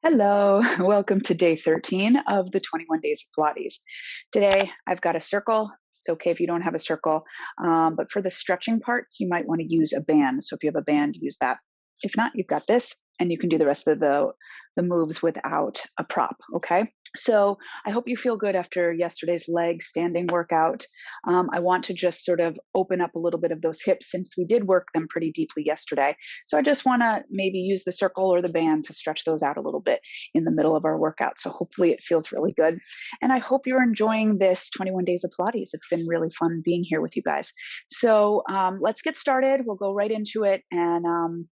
Hello, welcome to day 13 of the 21 days of Pilates. Today, I've got a circle. It's okay if you don't have a circle, but for the stretching parts, you might want to use a band. So if you have a band, use that. If not, you've got this, and you can do the rest of the moves without a prop, okay? So I hope you feel good after yesterday's leg standing workout. I want to just sort of open up a little bit of those hips since we did work them pretty deeply yesterday. So I just want to maybe use the circle or the band to stretch those out a little bit in the middle of our workout. So hopefully it feels really good. And I hope you're enjoying this 21 days of Pilates. It's been really fun being here with you guys. So let's get started. We'll go right into it and,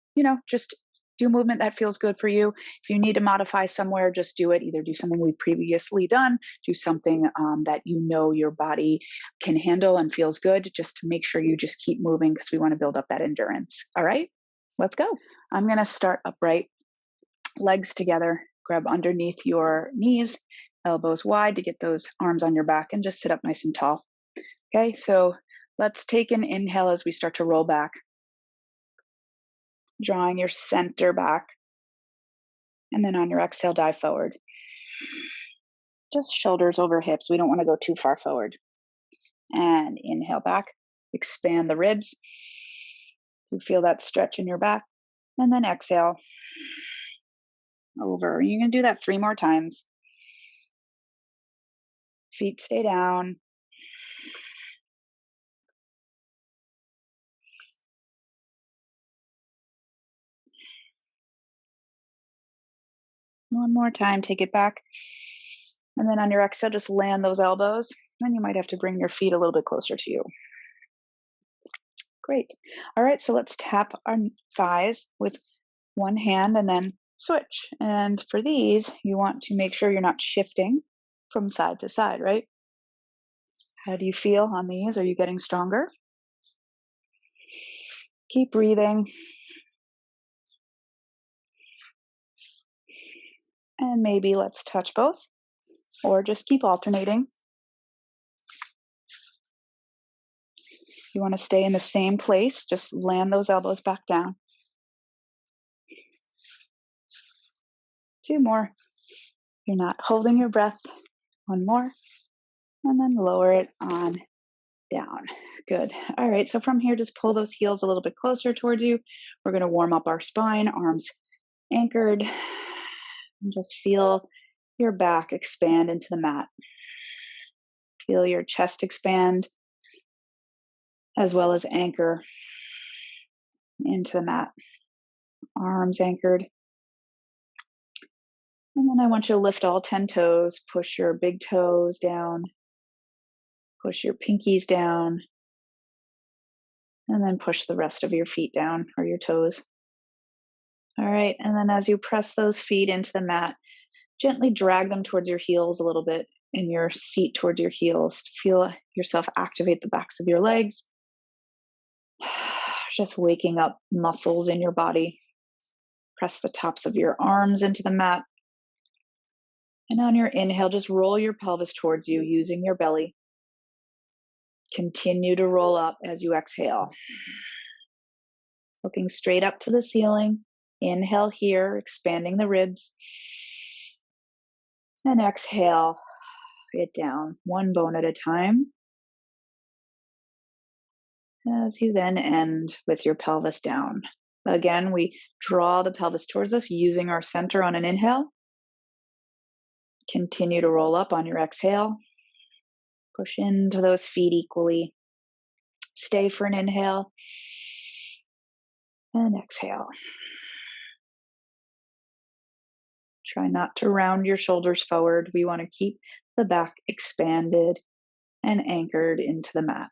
just do movement that feels good for you. If you need to modify somewhere, just do it. Either do something we've previously done, do something that you know your body can handle and feels good, just to make sure you just keep moving because we want to build up that endurance. All right, let's go. I'm going to start upright, legs together, grab underneath your knees, elbows wide to get those arms on your back, and just sit up nice and tall. Okay, so let's take an inhale as we start to roll back, drawing your center back. And then on your exhale, dive forward. Just shoulders over hips. We don't want to go too far forward. And inhale back, expand the ribs. You feel that stretch in your back. And then exhale over. You're going to do that 3 more times. Feet stay down. One more time, take it back. And then on your exhale, just land those elbows. Then you might have to bring your feet a little bit closer to you. Great. All right, so let's tap our thighs with one hand and then switch. And for these, you want to make sure you're not shifting from side to side, right? How do you feel on these? Are you getting stronger? Keep breathing. And maybe let's touch both, or just keep alternating. You want to stay in the same place, just land those elbows back down. 2 more. You're not holding your breath. 1 more. And then lower it on down. Good. All right, so from here, just pull those heels a little bit closer towards you. We're going to warm up our spine, arms anchored, and just feel your back expand into the mat. Feel your chest expand, as well as anchor into the mat. Arms anchored. And then I want you to lift all 10 toes, push your big toes down, push your pinkies down, and then push the rest of your feet down, or your toes. All right, and then as you press those feet into the mat, gently drag them towards your heels a little bit, in your seat towards your heels. Feel yourself activate the backs of your legs. Just waking up muscles in your body. Press the tops of your arms into the mat. And on your inhale, just roll your pelvis towards you using your belly. Continue to roll up as you exhale. Looking straight up to the ceiling. Inhale here, expanding the ribs. And exhale it down, one bone at a time. As you then end with your pelvis down. Again, we draw the pelvis towards us using our center on an inhale. Continue to roll up on your exhale. Push into those feet equally. Stay for an inhale. And exhale. Try not to round your shoulders forward. We want to keep the back expanded and anchored into the mat.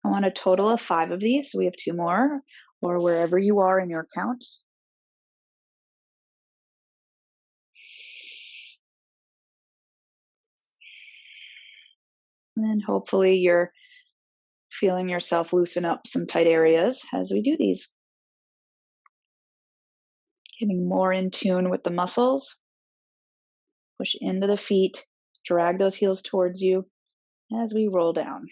I want a total of 5 of these. So we have 2 more, or wherever you are in your count. And then hopefully you're feeling yourself loosen up some tight areas as we do these. Getting more in tune with the muscles. Push into the feet. Drag those heels towards you as we roll down.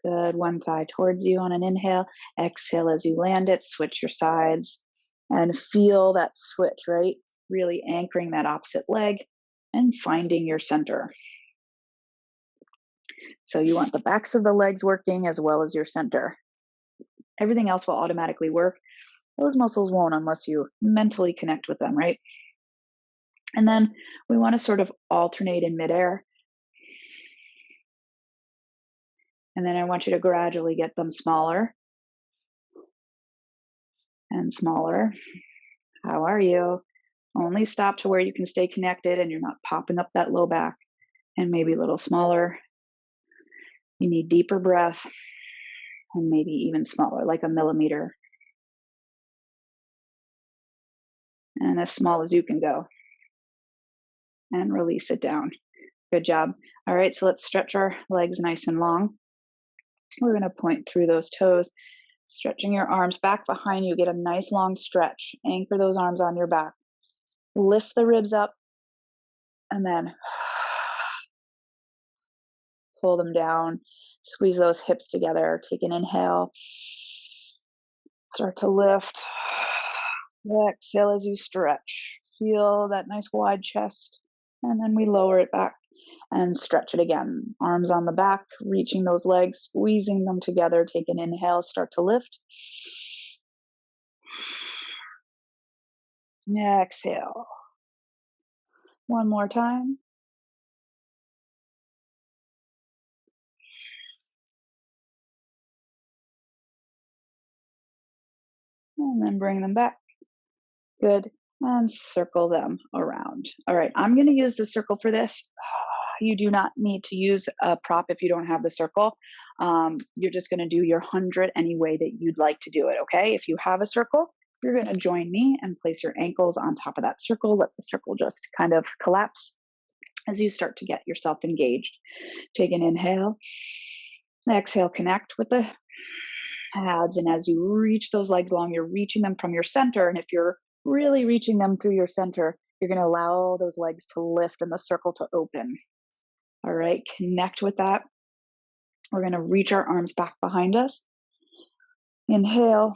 Good. One thigh towards you on an inhale. Exhale as you land it. Switch your sides and feel that switch, right? Really anchoring that opposite leg and finding your center. So you want the backs of the legs working as well as your center. Everything else will automatically work. Those muscles won't unless you mentally connect with them, right? And then we want to sort of alternate in midair. And then I want you to gradually get them smaller and smaller. How are you? Only stop to where you can stay connected and you're not popping up that low back. And maybe a little smaller. You need deeper breath and maybe even smaller, like a millimeter. And as small as you can go. And release it down. Good job. All right, so let's stretch our legs nice and long. We're going to point through those toes, stretching your arms back behind you. Get a nice long stretch. Anchor those arms on your back. Lift the ribs up and then pull them down. Squeeze those hips together. Take an inhale. Start to lift. Exhale as you stretch. Feel that nice wide chest. And then we lower it back and stretch it again. Arms on the back, reaching those legs, squeezing them together. Take an inhale, start to lift. Exhale. One more time. And then bring them back. Good. And circle them around. All right, I'm going to use the circle for this. You do not need to use a prop if you don't have the circle. You're just going to do your 100 any way that you'd like to do it, okay? If you have a circle, you're going to join me and place your ankles on top of that circle. Let the circle just kind of collapse as you start to get yourself engaged. Take an inhale. Exhale, connect with the abs. And as you reach those legs long, you're reaching them from your center. And if you're really reaching them through your center, you're going to allow those legs to lift and the circle to open. All right, connect with that. We're going to reach our arms back behind us. Inhale,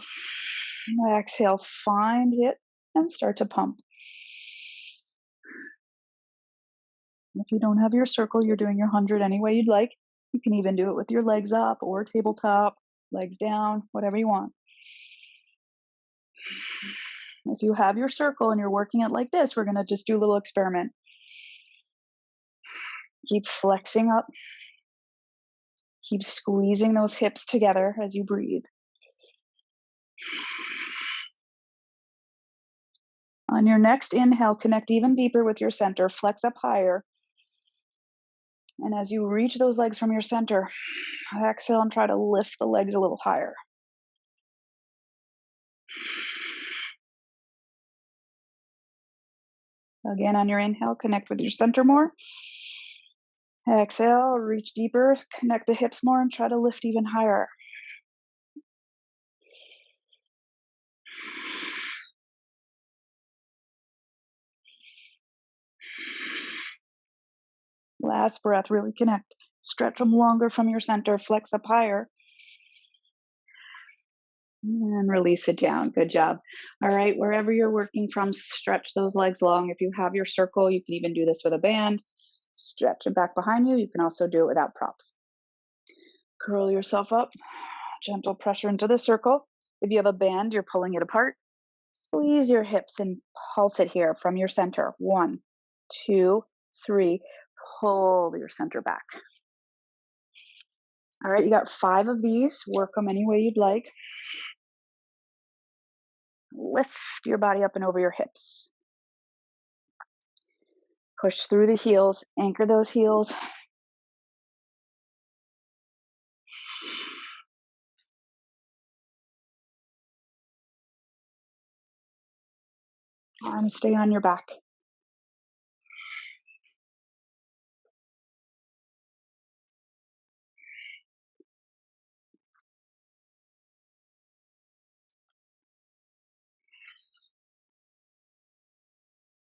exhale, find it, and start to pump. If you don't have your circle, you're doing your 100 any way you'd like. You can even do it with your legs up or tabletop, legs down, whatever you want. If you have your circle and you're working it like this, we're going to just do a little experiment. Keep flexing up. Keep squeezing those hips together as you breathe. On your next inhale, connect even deeper with your center. Flex up higher. And as you reach those legs from your center, exhale and try to lift the legs a little higher. Again, on your inhale, connect with your center more. Exhale, reach deeper, connect the hips more, and try to lift even higher. Last breath, really connect. Stretch them longer from your center, flex up higher. And release it down. Good job. All right, wherever you're working from, stretch those legs long. If you have your circle, you can even do this with a band. Stretch it back behind you. You can also do it without props. Curl yourself up. Gentle pressure into the circle. If you have a band, you're pulling it apart. Squeeze your hips and pulse it here from your center. 1, 2, 3. Pull your center back. All right, you got 5 of these. Work them any way you'd like. Lift your body up and over your hips. Push through the heels. Anchor those heels. Arms stay on your back.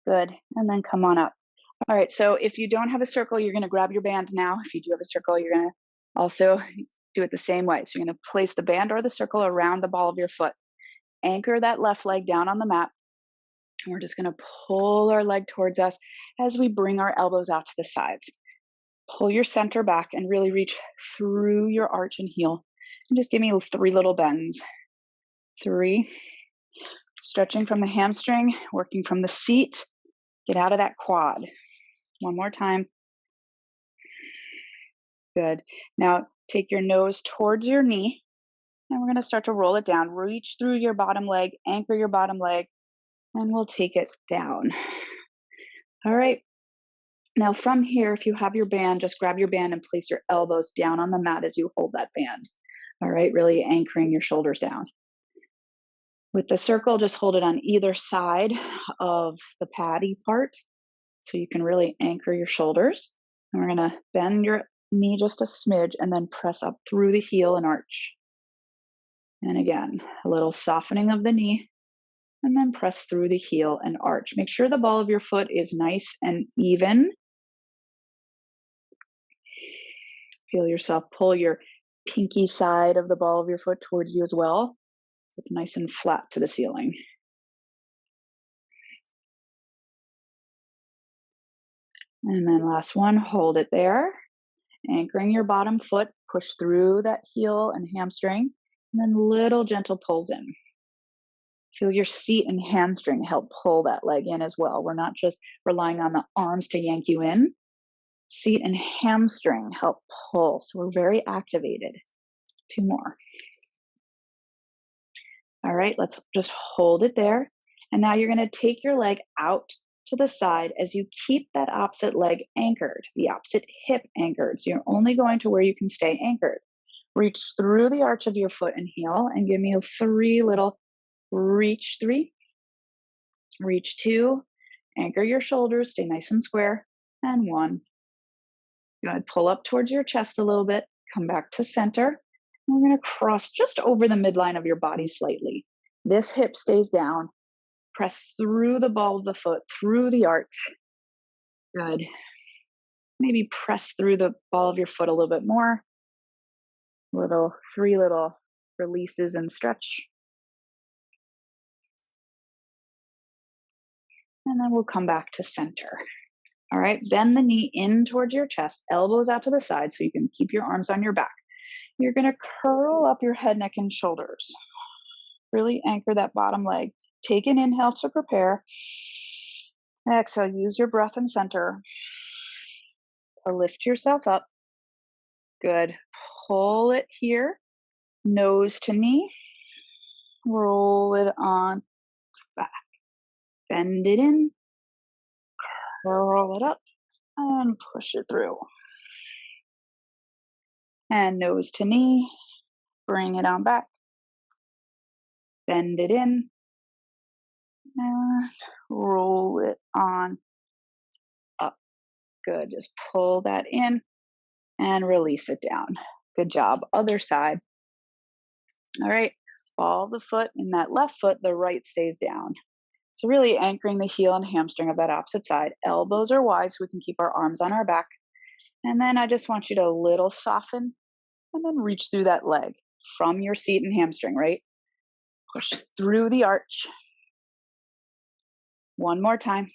Good. And then come on up. All right. So if you don't have a circle, you're going to grab your band now. If you do have a circle, you're going to also do it the same way. So you're going to place the band or the circle around the ball of your foot. Anchor that left leg down on the mat. And we're just going to pull our leg towards us as we bring our elbows out to the sides. Pull your center back and really reach through your arch and heel. And just give me 3 little bends. 3. Stretching from the hamstring, working from the seat. Get out of that quad. One more time. Good. Now take your nose towards your knee, and we're going to start to roll it down. Reach through your bottom leg, anchor your bottom leg, and we'll take it down. All right. Now from here, if you have your band, just grab your band and place your elbows down on the mat as you hold that band. All right, really anchoring your shoulders down. With the circle, just hold it on either side of the paddy part so you can really anchor your shoulders. And we're going to bend your knee just a smidge and then press up through the heel and arch. And again, a little softening of the knee and then press through the heel and arch. Make sure the ball of your foot is nice and even. Feel yourself pull your pinky side of the ball of your foot towards you as well. So it's nice and flat to the ceiling. And then last one, hold it there. Anchoring your bottom foot, push through that heel and hamstring, and then little gentle pulls in. Feel your seat and hamstring help pull that leg in as well. We're not just relying on the arms to yank you in. Seat and hamstring help pull. So we're very activated. 2 more. All right, let's just hold it there. And now you're going to take your leg out to the side as you keep that opposite leg anchored, the opposite hip anchored. So you're only going to where you can stay anchored. Reach through the arch of your foot and heel and give me 3 little reach 3, reach 2, anchor your shoulders, stay nice and square, and 1. Good. Pull up towards your chest a little bit, come back to center. We're going to cross just over the midline of your body slightly. This hip stays down. Press through the ball of the foot, through the arch. Good. Maybe press through the ball of your foot a little bit more. 3 little releases and stretch. And then we'll come back to center. All right, bend the knee in towards your chest, elbows out to the side so you can keep your arms on your back. You're going to curl up your head, neck, and shoulders. Really anchor that bottom leg. Take an inhale to prepare. Exhale, use your breath and center to lift yourself up. Good. Pull it here, nose to knee. Roll it on back. Bend it in. Curl it up and push it through. And nose to knee. Bring it on back. Bend it in. And roll it on up. Good. Just pull that in and release it down. Good job. Other side. All right. Ball the foot in that left foot, the right stays down. So really anchoring the heel and hamstring of that opposite side. Elbows are wide so we can keep our arms on our back. And then I just want you to a little soften and then reach through that leg from your seat and hamstring, right? Push through the arch. One more time.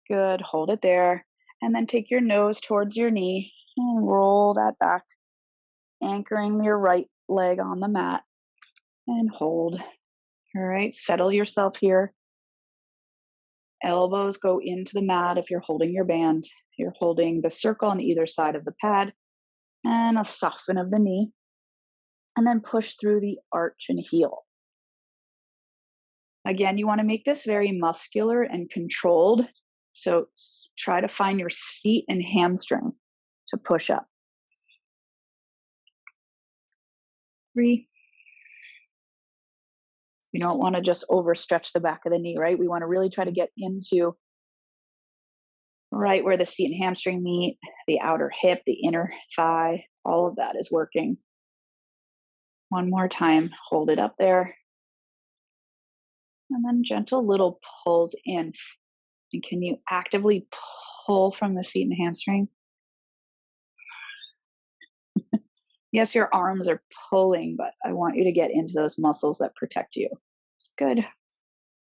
Good. Hold it there. And then take your nose towards your knee and roll that back, anchoring your right leg on the mat and hold. All right. Settle yourself here. Elbows go into the mat if you're holding your band. You're holding the circle on either side of the pad and a soften of the knee. And then push through the arch and heel. Again, you want to make this very muscular and controlled. So try to find your seat and hamstring to push up. 3. You don't want to just overstretch the back of the knee, right? We want to really try to get into right where the seat and hamstring meet, the outer hip, the inner thigh, all of that is working. One more time, hold it up there. And then gentle little pulls in. And can you actively pull from the seat and hamstring? Yes, your arms are pulling, but I want you to get into those muscles that protect you. Good.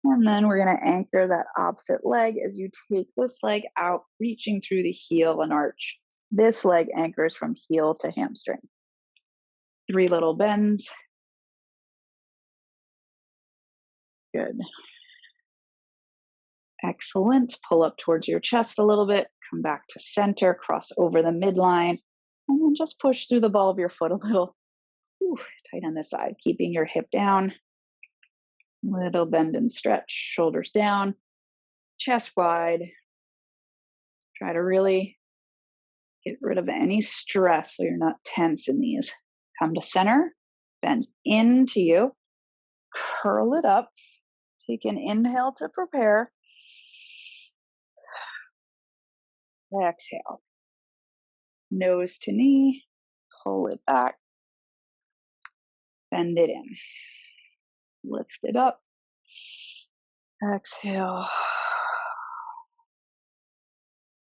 And then we're going to anchor that opposite leg as you take this leg out, reaching through the heel and arch. This leg anchors from heel to hamstring. 3 little bends. Good. Excellent. Pull up towards your chest a little bit. Come back to center, cross over the midline, and then just push through the ball of your foot a little. Ooh, tight on this side, keeping your hip down. Little bend and stretch, shoulders down, chest wide. Try to really get rid of any stress so you're not tense in these. Come to center, bend into you, curl it up. Take an inhale to prepare. Exhale. Nose to knee, pull it back, bend it in. Lift it up. Exhale.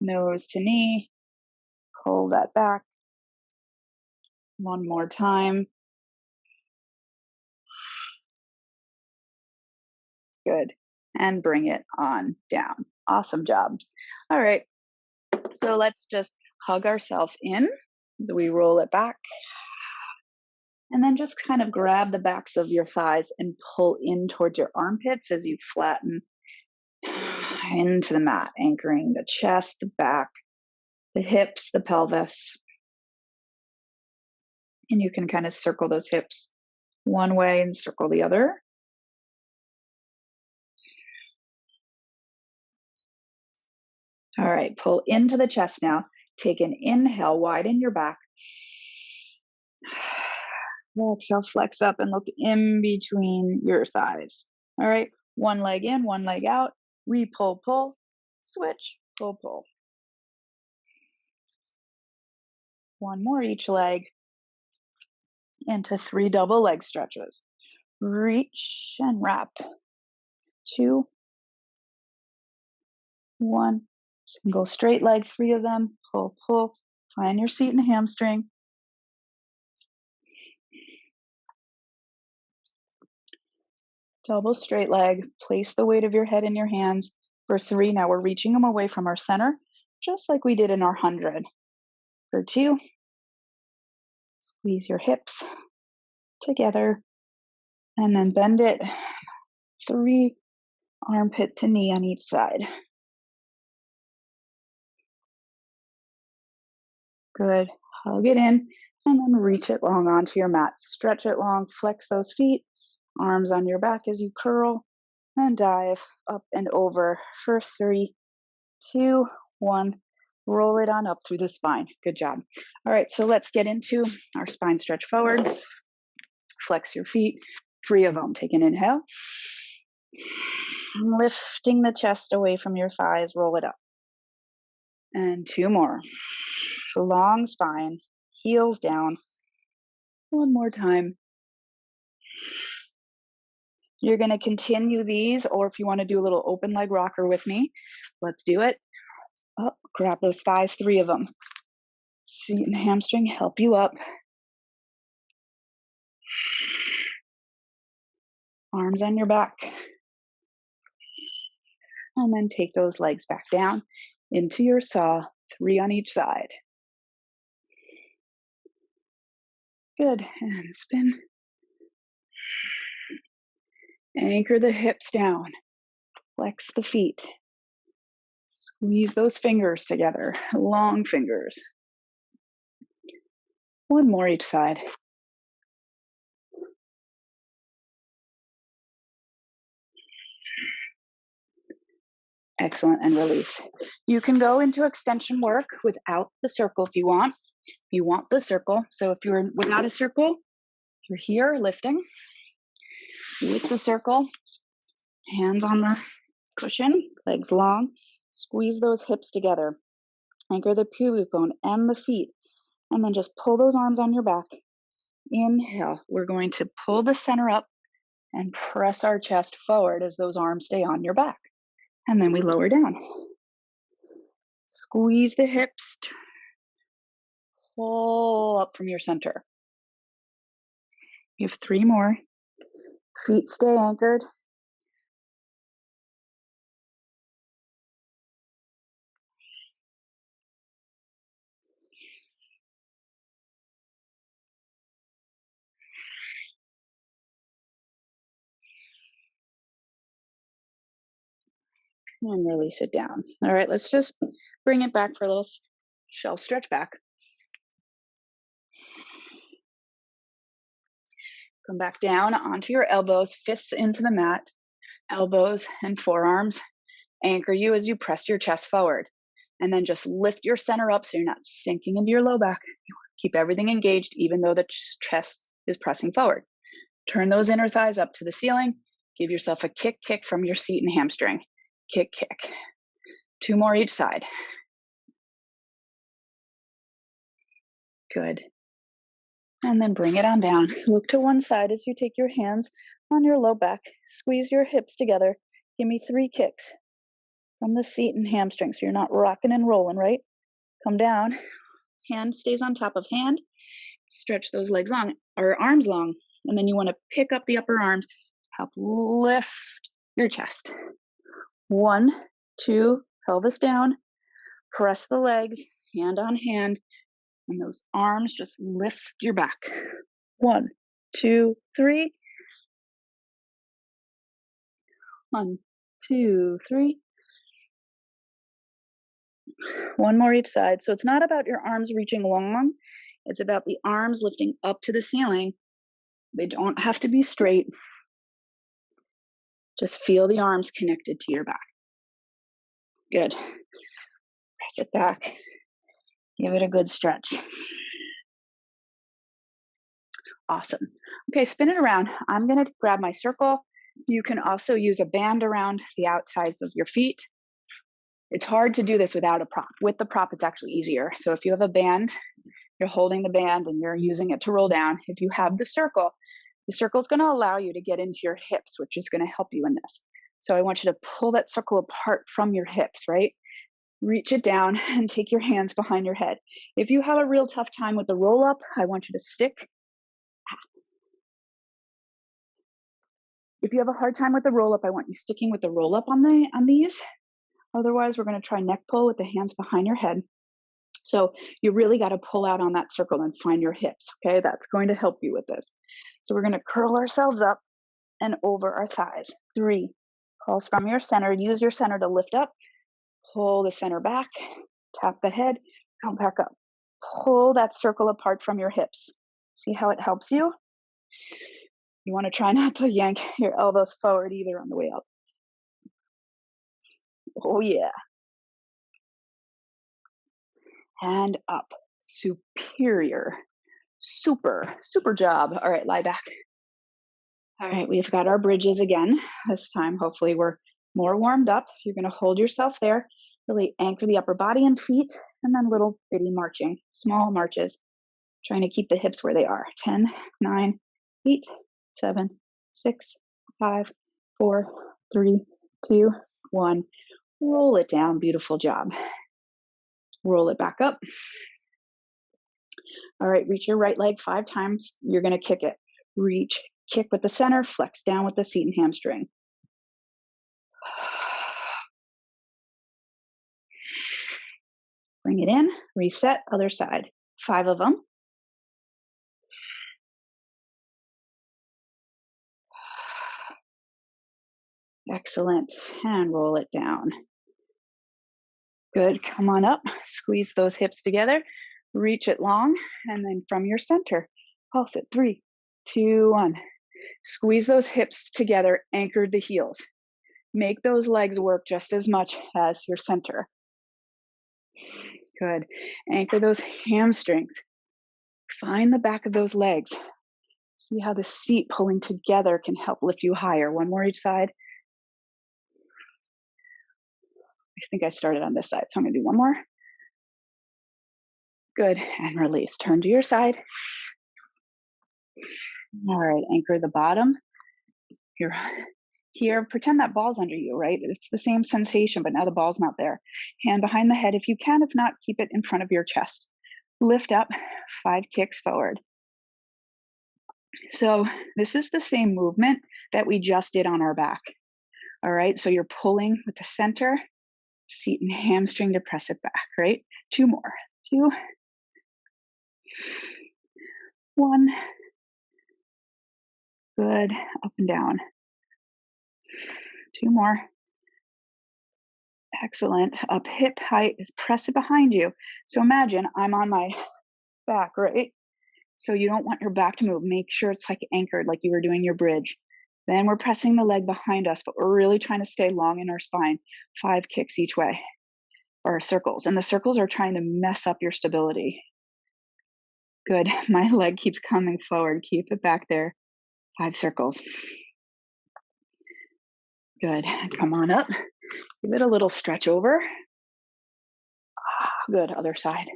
Nose to knee, pull that back. One more time. Good. And bring it on down. Awesome job. All right. So let's just hug ourselves in as we roll it back. And then just kind of grab the backs of your thighs and pull in towards your armpits as you flatten into the mat, anchoring the chest, the back, the hips, the pelvis. And you can kind of circle those hips one way and circle the other. All right, pull into the chest now. Take an inhale, widen your back. Exhale, flex up and look in between your thighs. All right, one leg in, one leg out. We pull, pull, switch, pull, pull. One more each leg into 3 double leg stretches. Reach and wrap. 2, 1. Single straight leg, 3 of them. Pull, pull. Find your seat and hamstring. Double straight leg. Place the weight of your head in your hands. For 3, now we're reaching them away from our center, just like we did in our 100. For 2, squeeze your hips together and then bend it. 3, armpit to knee on each side. Good. Hug it in and then reach it long onto your mat. Stretch it long, flex those feet, arms on your back as you curl and dive up and over for 3, 2, 1. Roll it on up through the spine. Good job. All right, so let's get into our spine stretch forward. Flex your feet, 3 of them. Take an inhale. Lifting the chest away from your thighs, roll it up. And 2 more. Long spine, heels down. One more time. You're going to continue these, or if you want to do a little open leg rocker with me, let's do it. Oh, grab those thighs, 3 of them. Seat and hamstring help you up. Arms on your back. And then take those legs back down into your saw, 3 on each side. Good, and spin. Anchor the hips down. Flex the feet. Squeeze those fingers together, long fingers. 1 more each side. Excellent, and release. You can go into extension work without the circle if you want. If you want the circle, so if you're without a circle, you're here lifting. With the circle, hands on the cushion, legs long, squeeze those hips together. Anchor the pubic bone and the feet, and then just pull those arms on your back. Inhale, we're going to pull the center up, and press our chest forward as those arms stay on your back. And then we lower down. Squeeze the hips, pull up from your center. You have 3 more. Feet stay anchored. And release it down. All right, let's just bring it back for a little shelf stretch back. Come back down onto your elbows, fists into the mat, elbows and forearms anchor you as you press your chest forward. And then just lift your center up so you're not sinking into your low back. Keep everything engaged even though the chest is pressing forward. Turn those inner thighs up to the ceiling. Give yourself a kick from your seat and hamstring. Kick. 2 more each side. Good. And then bring it on down. Look to one side as you take your hands on your low back. Squeeze your hips together. Give me 3 kicks from the seat and hamstring so you're not rocking and rolling, right? Come down. Hand stays on top of hand. Stretch those legs long or arms long. And then you want to pick up the upper arms. Help lift your chest. 1, 2, pelvis down. Press the legs, hand on hand. And those arms just lift your back. 1, 2, 3. 1, 2, 3. 1 more each side. So it's not about your arms reaching long. It's about the arms lifting up to the ceiling. They don't have to be straight. Just feel the arms connected to your back. Good. Press it back. Give it a good stretch. Awesome. Okay, spin it around. I'm going to grab my circle. You can also use a band around the outsides of your feet. It's hard to do this without a prop. With the prop, it's actually easier. So if you have a band, you're holding the band and you're using it to roll down. If you have the circle is going to allow you to get into your hips, which is going to help you in this. So I want you to pull that circle apart from your hips, right? Reach it down and take your hands behind your head. If you have a real tough time with the roll up, I want you to stick. If you have a hard time with the roll up, I want you sticking with the roll up on these. Otherwise, we're going to try neck pull with the hands behind your head. So you really got to pull out on that circle and find your hips, okay? That's going to help you with this. So we're going to curl ourselves up and over our thighs. 3, pulse from your center. Use your center to lift up. Pull the center back, tap the head, come back up. Pull that circle apart from your hips. See how it helps you? You want to try not to yank your elbows forward either on the way up. Oh yeah. And up. Superior. Super job. All right, lie back. All right, we've got our bridges again. This time, hopefully we're more warmed up. You're going to hold yourself there. Really anchor the upper body and feet, and then little bitty marching, small marches, trying to keep the hips where they are. 10, 9, 8, 7, 6, 5, 4, 3, 2, 1. Roll it down. Beautiful job. Roll it back up. All right, reach your right leg 5 times. You're going to kick it. Reach, kick with the center, flex down with the seat and hamstring. Bring it in, reset, other side. 5 of them. Excellent. And roll it down. Good. Come on up. Squeeze those hips together. Reach it long. And then from your center, pulse it. 3, 2, 1. Squeeze those hips together. Anchor the heels. Make those legs work just as much as your center. Good. Anchor those hamstrings. Find the back of those legs. See how the seat pulling together can help lift you higher. 1 more each side. I think I started on this side, so I'm going to do 1 more. Good. And release. Turn to your side. All right. Anchor the bottom. You're here, pretend that ball's under you, right? It's the same sensation, but now the ball's not there. Hand behind the head if you can. If not, keep it in front of your chest. Lift up, 5 kicks forward. So this is the same movement that we just did on our back. All right, so you're pulling with the center, seat and hamstring to press it back, right? 2 more. 2, 1. Good. Up and down. 2 more. Excellent. Up hip height is press it behind you. So imagine I'm on my back, right? So you don't want your back to move. Make sure it's like anchored, like you were doing your bridge. Then we're pressing the leg behind us, but we're really trying to stay long in our spine. 5 kicks each way, or circles. And the circles are trying to mess up your stability. Good. My leg keeps coming forward. Keep it back there. 5 circles. Good. Come on up. Give it a little stretch over. Good. Other side.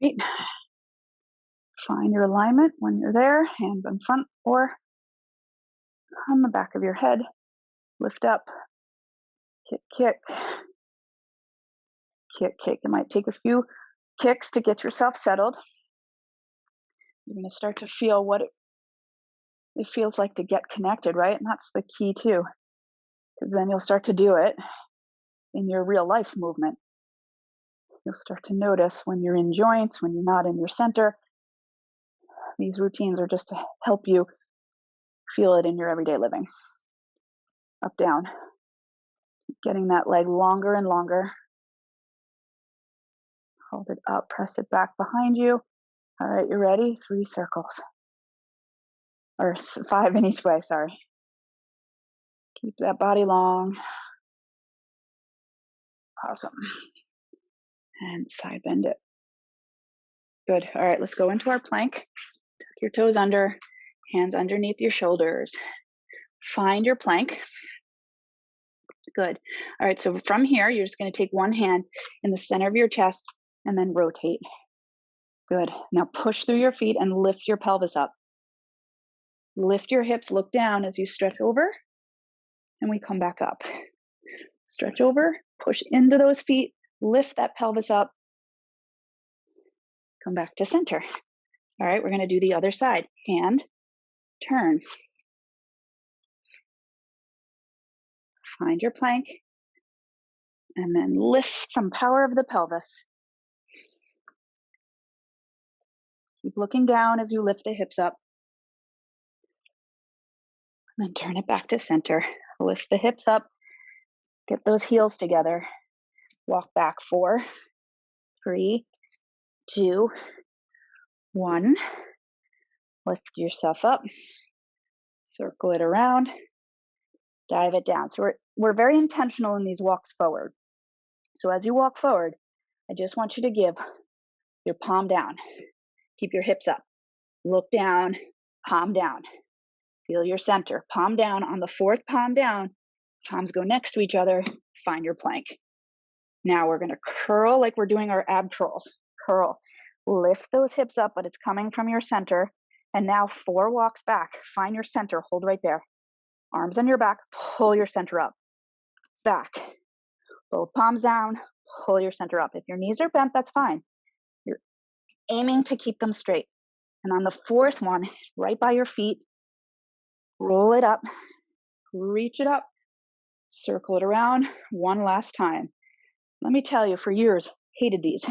Great. Find your alignment when you're there. Hands in front or on the back of your head. Lift up. Kick, kick. Kick, kick. It might take a few kicks to get yourself settled. You're going to start to feel what it feels like to get connected, right? And that's the key too, because then you'll start to do it in your real life movement. You'll start to notice when you're in joints, when you're not in your center. These routines are just to help you feel it in your everyday living. Up, down. Getting that leg longer and longer. Hold it up, press it back behind you. All right, you ready? 3 circles. Or 5 in each way, sorry. Keep that body long. Awesome. And side bend it. Good. All right, let's go into our plank. Tuck your toes under, hands underneath your shoulders. Find your plank. Good. All right, so from here, you're just going to take one hand in the center of your chest and then rotate. Good. Now push through your feet and lift your pelvis up. Lift your hips, look down as you stretch over, and we come back up. Stretch over, push into those feet, lift that pelvis up, come back to center. All right, we're going to do the other side. Hand, turn. Find your plank, and then lift from power of the pelvis. Keep looking down as you lift the hips up. And then turn it back to center. Lift the hips up. Get those heels together. Walk back 4, 3, 2, 1. Lift yourself up. Circle it around. Dive it down. So we're very intentional in these walks forward. So as you walk forward, I just want you to give your palm down. Keep your hips up. Look down, palm down. Feel your center. Palm down. On the 4th palm down, palms go next to each other. Find your plank. Now we're going to curl like we're doing our ab curls. Curl. Lift those hips up, but it's coming from your center. And now 4 walks back. Find your center. Hold right there. Arms on your back. Pull your center up. Back. Both palms down. Pull your center up. If your knees are bent, that's fine. You're aiming to keep them straight. And on the 4th one, right by your feet, roll it up. Reach it up. Circle it around one last time. Let me tell you, for years, hated these.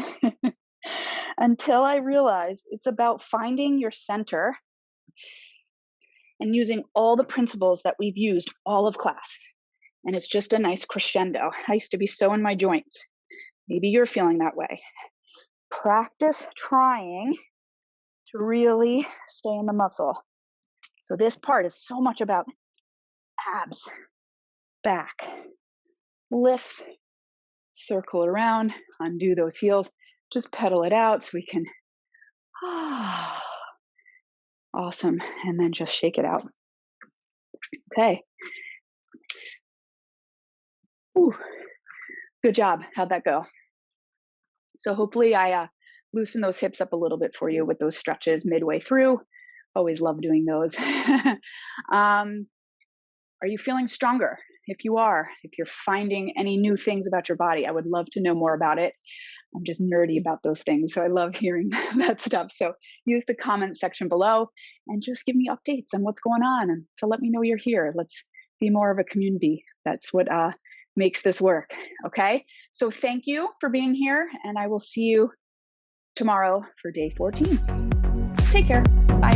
Until I realized it's about finding your center and using all the principles that we've used all of class. And it's just a nice crescendo. I used to be so in my joints. Maybe you're feeling that way. Practice trying to really stay in the muscle. So this part is so much about abs, back, lift, circle it around, undo those heels, just pedal it out so we can, awesome, and then just shake it out. Okay. Ooh, good job. How'd that go? So hopefully I loosen those hips up a little bit for you with those stretches midway through. Always love doing those. Are you feeling stronger? If you are, if you're finding any new things about your body, I would love to know more about it. I'm just nerdy about those things, so I love hearing that stuff. So use the comment section below and just give me updates on what's going on and to let me know you're here. Let's be more of a community. That's what makes this work. Okay. So thank you for being here, and I will see you tomorrow for day 14. Take care. Bye.